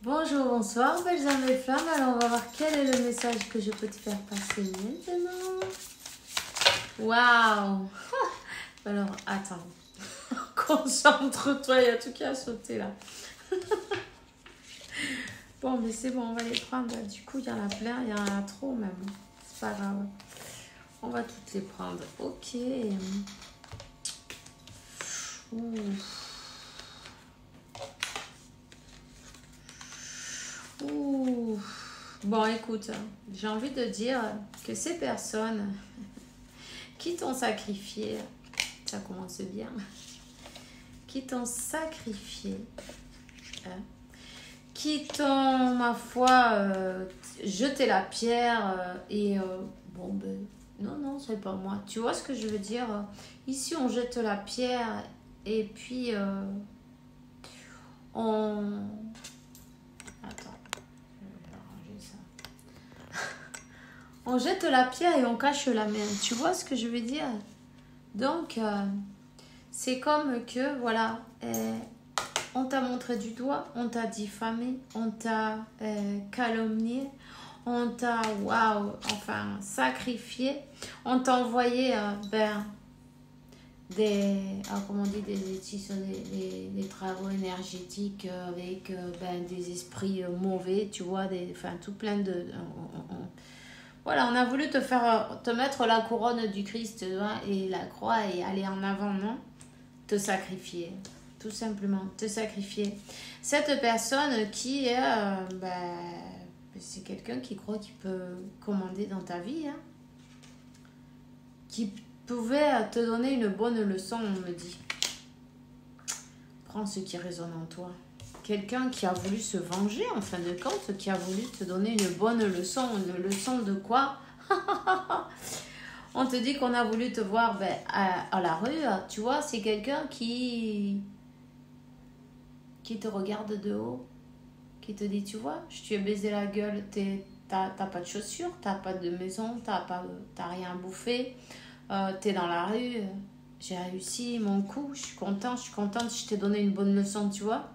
Bonjour, bonsoir, belles âmes et flammes. Alors, on va voir quel est le message que je peux te faire passer maintenant. Waouh! Alors, attends. Concentre-toi, il y a tout qui a sauté là. Bon, mais c'est bon, on va les prendre. Du coup, il y en a plein, il y en a trop même. C'est pas grave. On va toutes les prendre. Ok. Ouh. Ouh. Bon, écoute, j'ai envie de dire que ces personnes qui t'ont sacrifié, ça commence bien, qui t'ont sacrifié, hein, qui t'ont, ma foi, jeté la pierre bon, ben, non, c'est pas moi. Tu vois ce que je veux dire? Ici, on jette la pierre et puis on... Attends, je vais arranger ça. On jette la pierre et on cache la main. Tu vois ce que je veux dire? Donc, c'est comme que, voilà, on t'a montré du doigt, on t'a diffamé, on t'a calomnié, on t'a, waouh, enfin, sacrifié. On t'a envoyé, comment on dit, des études sur des travaux énergétiques avec des esprits mauvais, tu vois, tout plein de... Voilà, on a voulu te mettre la couronne du Christ, hein, et la croix et aller en avant, non? Te sacrifier, tout simplement, te sacrifier. Cette personne qui est, c'est quelqu'un qui croit qu'il peut commander dans ta vie, hein, qui pouvait te donner une bonne leçon, on me dit. Prends ce qui résonne en toi. Quelqu'un qui a voulu se venger, en fin de compte, qui a voulu te donner une bonne leçon. Une leçon de quoi? On te dit qu'on a voulu te voir à la rue. Tu vois, c'est quelqu'un qui te regarde de haut, qui te dit, tu vois, je t'ai baisé la gueule, t'as pas de chaussures, t'as pas de maison, t'as rien à bouffer, t'es dans la rue, j'ai réussi mon coup, je suis contente, je t'ai donné une bonne leçon, tu vois.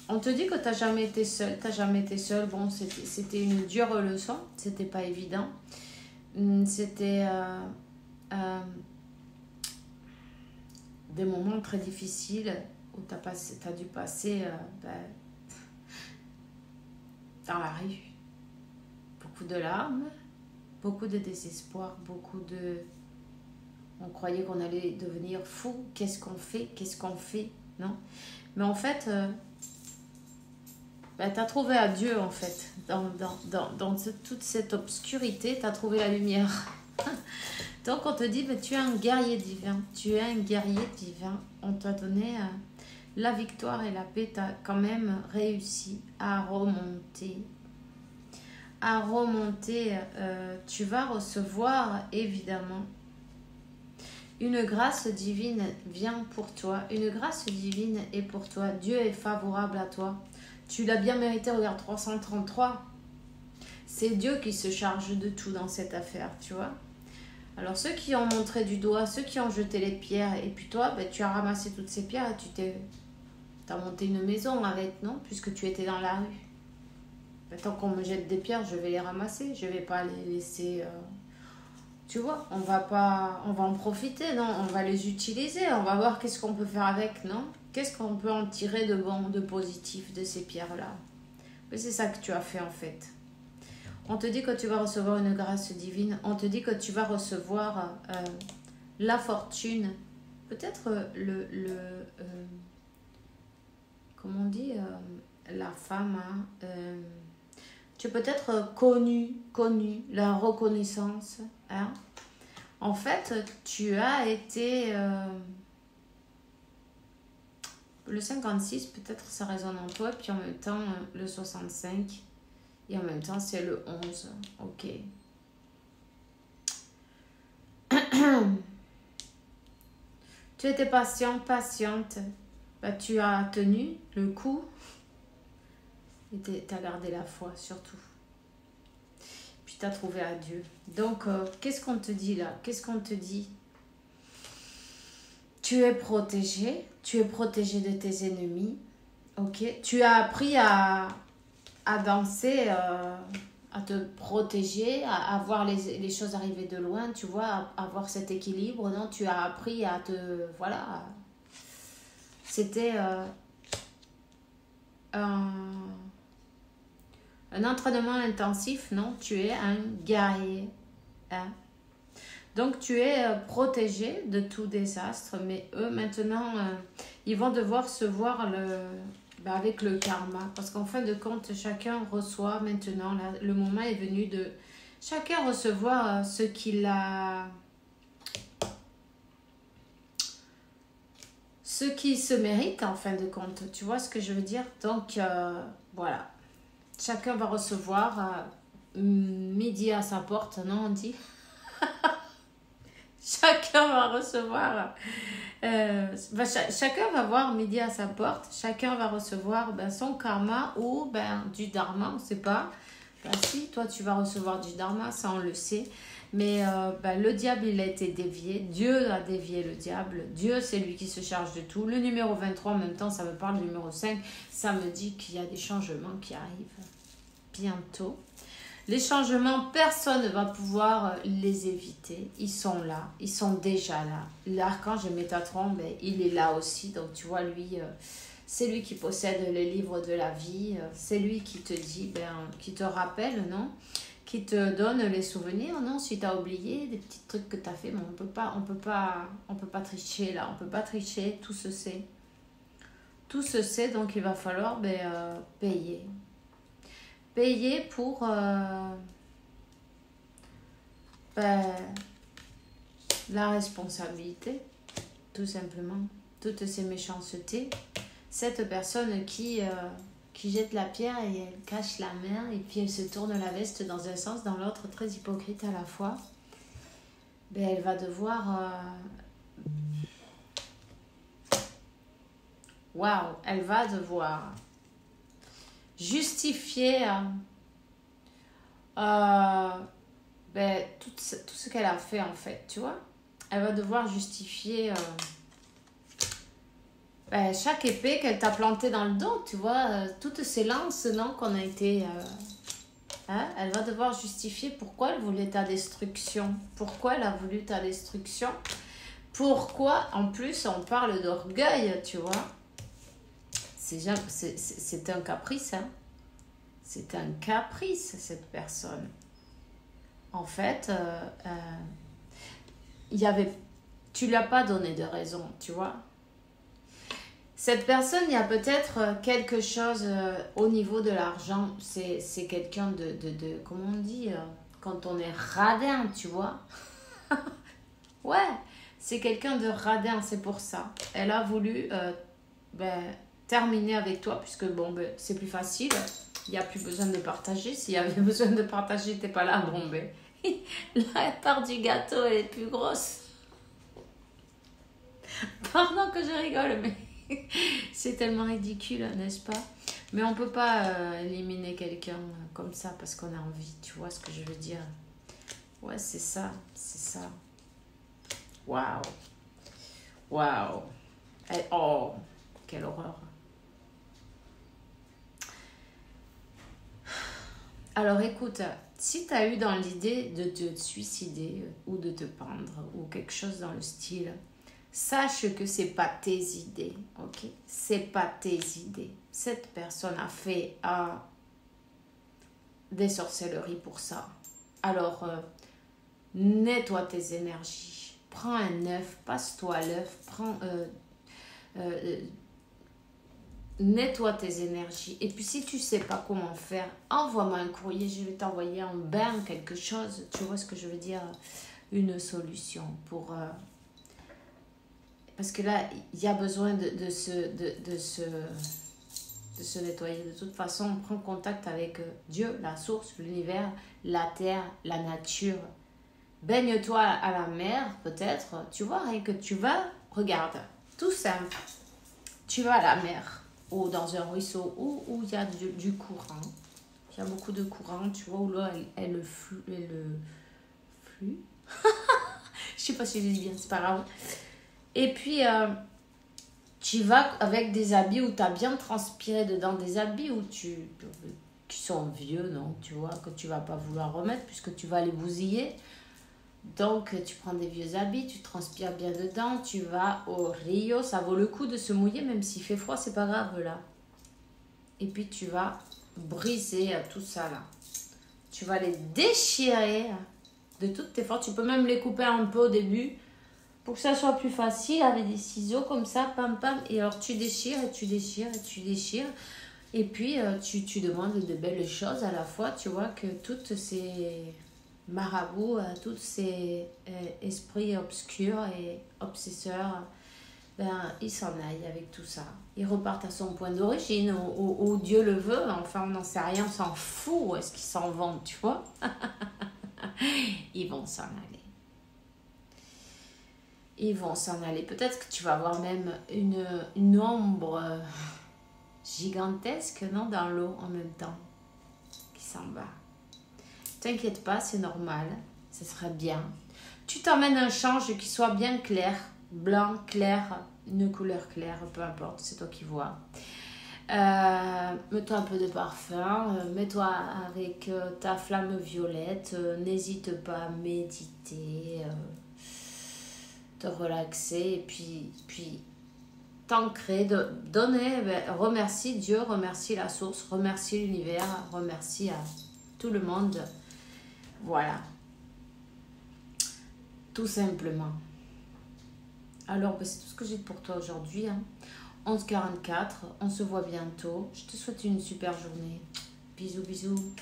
On te dit que t'as jamais été seule, bon, c'était une dure leçon, c'était pas évident, c'était des moments très difficiles où t'as dû passer dans la rue. Beaucoup de larmes, beaucoup de désespoir, on croyait qu'on allait devenir fou. Qu'est-ce qu'on fait, non? Mais en fait, t'as trouvé à Dieu, en fait. Dans toute cette obscurité, t'as trouvé la lumière. Donc on te dit, tu es un guerrier divin. Tu es un guerrier divin. On t'a donné la victoire et la paix. Tu as quand même réussi à remonter. Tu vas recevoir, évidemment, une grâce divine vient pour toi. Une grâce divine est pour toi. Dieu est favorable à toi. Tu l'as bien mérité, regarde, 333. C'est Dieu qui se charge de tout dans cette affaire, tu vois. Alors ceux qui ont montré du doigt, ceux qui ont jeté les pierres, et puis toi, tu as ramassé toutes ces pierres et t'as monté une maison avec, non? Puisque tu étais dans la rue. Tant qu'on me jette des pierres, je vais les ramasser, je vais pas les laisser... Tu vois, on va en profiter, non? On va les utiliser, on va voir qu'est-ce qu'on peut faire avec, non? Qu'est-ce qu'on peut en tirer de bon, de positif de ces pierres-là? Mais c'est ça que tu as fait en fait. On te dit que tu vas recevoir une grâce divine. On te dit que tu vas recevoir la fortune. Peut-être comment on dit, la femme. Hein, tu es peut-être connu, la reconnaissance. Hein. En fait, tu as été... le 56, peut-être ça résonne en toi. Puis en même temps, le 65... Et en même temps, c'est le 11. Ok. Tu étais patiente. Tu as tenu le coup. Et tu as gardé la foi, surtout. Puis tu as trouvé à Dieu. Donc, qu'est-ce qu'on te dit là? Qu'est-ce qu'on te dit? Tu es protégé de tes ennemis, ok? Tu as appris à danser, à te protéger, à voir les choses arriver de loin, tu vois, à avoir cet équilibre, non? Tu as appris à te... Voilà. C'était un entraînement intensif, non? Tu es un guerrier, hein? Donc tu es protégé de tout désastre, mais eux maintenant, ils vont devoir se voir avec le karma. Parce qu'en fin de compte, chacun reçoit maintenant, là, le moment est venu de chacun recevoir ce qu'il a, ce qui se mérite en fin de compte. Tu vois ce que je veux dire? Donc voilà, chacun va recevoir midi à sa porte, non on dit? Chacun va recevoir, chacun va voir midi à sa porte, chacun va recevoir son karma ou du dharma, on ne sait pas. Si, toi tu vas recevoir du dharma, ça on le sait. Mais le diable il a été dévié, Dieu a dévié le diable, Dieu c'est lui qui se charge de tout. Le numéro 23 en même temps, ça me parle du numéro 5, ça me dit qu'il y a des changements qui arrivent bientôt. Les changements, personne ne va pouvoir les éviter. Ils sont là, ils sont déjà là. L'archange Métatron, il est là aussi. Donc tu vois, lui, c'est lui qui possède les livres de la vie. C'est lui qui te dit, qui te rappelle, non? Qui te donne les souvenirs, non? Si tu as oublié des petits trucs que tu as fait, mais on peut pas tricher là. On peut pas tricher, tout se sait. Tout se sait, donc il va falloir payer. Payer pour la responsabilité, tout simplement. Toutes ces méchancetés. Cette personne qui jette la pierre et elle cache la main et puis elle se tourne la veste dans un sens, dans l'autre, très hypocrite à la fois. Elle va devoir... Waouh, elle va devoir justifier tout ce qu'elle a fait en fait, tu vois. Elle va devoir justifier chaque épée qu'elle t'a plantée dans le dos, tu vois, toutes ces lances non, qu'on a été... elle va devoir justifier pourquoi elle voulait ta destruction, pourquoi elle a voulu ta destruction, pourquoi en plus on parle d'orgueil, tu vois. C'est un caprice, hein. C'est un caprice, cette personne. En fait, tu ne lui as pas donné de raison, tu vois. Cette personne, il y a peut-être quelque chose au niveau de l'argent. C'est quelqu'un de, comment on dit, quand on est radin, tu vois. Ouais, c'est quelqu'un de radin, c'est pour ça. Elle a voulu terminer avec toi, puisque c'est plus facile. Il n'y a plus besoin de partager. S'il y avait besoin de partager, t'es pas là. La part du gâteau, elle est plus grosse. Pardon que je rigole, mais c'est tellement ridicule, n'est-ce pas? Mais on peut pas éliminer quelqu'un comme ça parce qu'on a envie. Tu vois ce que je veux dire? Ouais, c'est ça. C'est ça. Waouh. Waouh. Oh, quelle horreur. Alors écoute, si tu as eu dans l'idée de te suicider ou de te pendre ou quelque chose dans le style, sache que c'est pas tes idées, ok? C'est pas tes idées. Cette personne a fait des sorcelleries pour ça. Alors, nettoie tes énergies. Prends un œuf, passe-toi l'œuf, nettoie tes énergies. Et puis si tu sais pas comment faire, envoie-moi un courrier, je vais t'envoyer un bain, quelque chose, tu vois ce que je veux dire, une solution pour parce que là il y a besoin de se nettoyer. De toute façon, prends contact avec Dieu, la source, l'univers, la terre, la nature. Baigne-toi à la mer, peut-être, tu vois, et que tu vas, regarde, tout simple, tu vas à la mer ou dans un ruisseau où il y a du courant. Il y a beaucoup de courant, tu vois, où l'eau, elle flue. Je sais pas si je dis bien, c'est pas grave. Et puis, tu vas avec des habits où tu as bien transpiré dedans, des habits qui sont vieux, non, tu vois, que tu vas pas vouloir remettre puisque tu vas les bousiller. Donc, tu prends des vieux habits, tu transpires bien dedans, tu vas au Rio. Ça vaut le coup de se mouiller, même s'il fait froid, c'est pas grave là. Et puis, tu vas briser tout ça là. Tu vas les déchirer de toutes tes forces. Tu peux même les couper un peu au début pour que ça soit plus facile avec des ciseaux comme ça, pam pam. Et alors, tu déchires et tu déchires et tu déchires. Et puis, tu demandes de belles choses à la fois. Tu vois que toutes ces marabouts, tous ces esprits obscurs et obsesseurs, ben, ils s'en aillent avec tout ça. Ils repartent à son point d'origine, où Dieu le veut. Enfin, on n'en sait rien, on s'en fout. Où est-ce qu'ils s'en vont, tu vois? Ils vont s'en aller. Ils vont s'en aller. Peut-être que tu vas avoir même une ombre gigantesque, non, dans l'eau en même temps, qui s'en va. T'inquiète pas, c'est normal, ce serait bien. Tu t'emmènes un change qui soit bien clair, blanc, clair, une couleur claire, peu importe, c'est toi qui vois. Mets-toi un peu de parfum, mets-toi avec ta flamme violette, n'hésite pas à méditer, te relaxer, et puis t'ancrer, donner, remercie Dieu, remercie la source, remercie l'univers, remercie à tout le monde. Voilà. Tout simplement. Alors, c'est tout ce que j'ai pour toi aujourd'hui. 11h44. On se voit bientôt. Je te souhaite une super journée. Bisous, bisous.